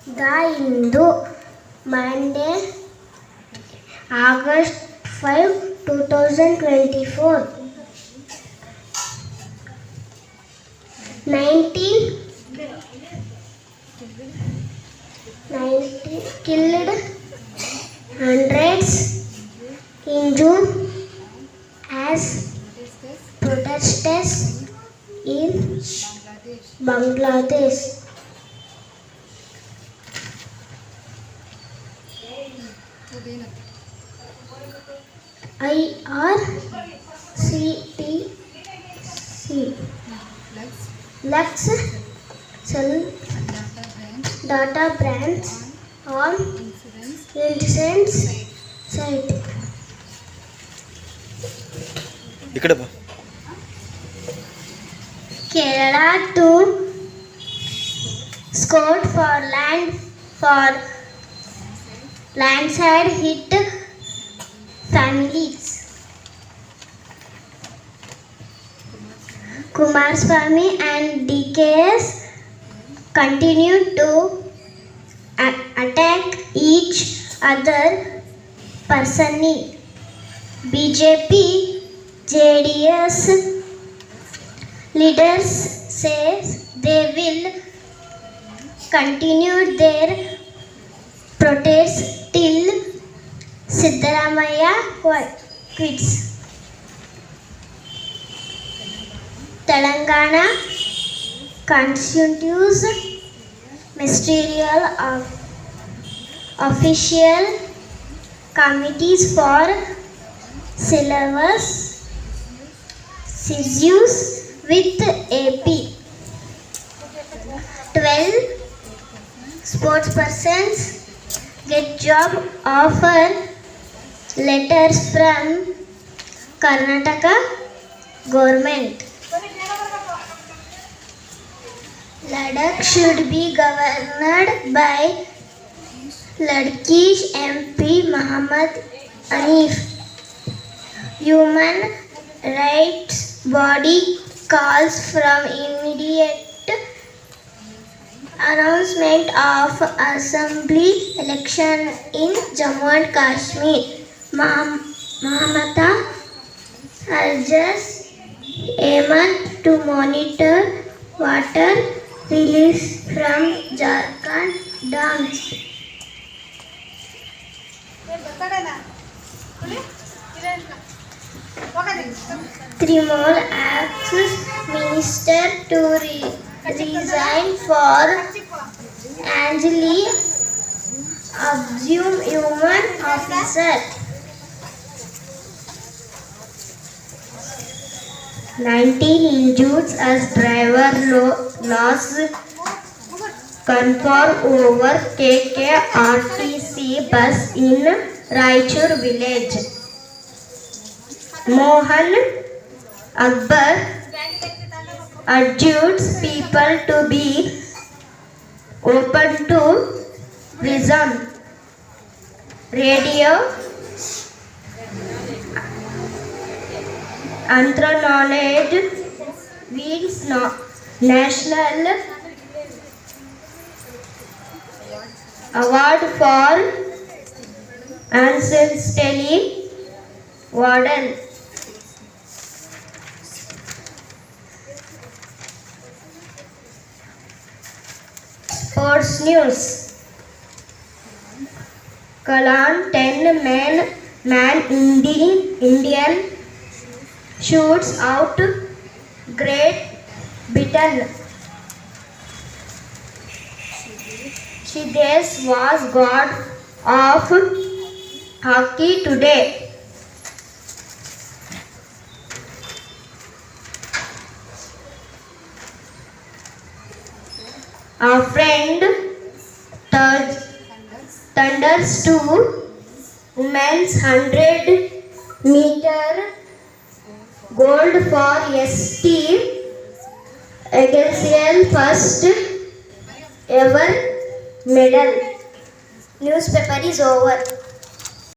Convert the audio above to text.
The Hindu, Monday, August 5, 2024. 19 killed, hundreds injured as protesters in Bangladesh. IRCTC Lux sell data brands on insurance site. Kerala to scored for landslide hit families. Kumaraswamy and DKS continue to attack each other personally. BJP, JDS leaders say they will continue their protest till Siddaramaiah quits. Telangana constitutes ministerial official committees for syllabus issues with AP. 12 sportspersons get job offer letters from Karnataka government. Ladakh should be governed by Ladakhi's MP Muhammad Hanif. Human rights body calls from immediate announcement of assembly election in Jammu and Kashmir. Mamata urges Hemant to monitor water release from Jharkhand dams. Trimola asks minister to resign for Anjali assume human officer. 19 injured as driver loss confirmed over KKRTC bus in Raichur village. Mohan Akbar urges people to be open to wisdom. Radio Anthra Knowledge wins National Award for Ancestry Warden. Sports news. Kalan 10 man Indian shoots out Great Britain. Shidesh was god of hockey today. Our friend thunders to women's 100-meter gold for ST Against first ever medal. Newspaper is over.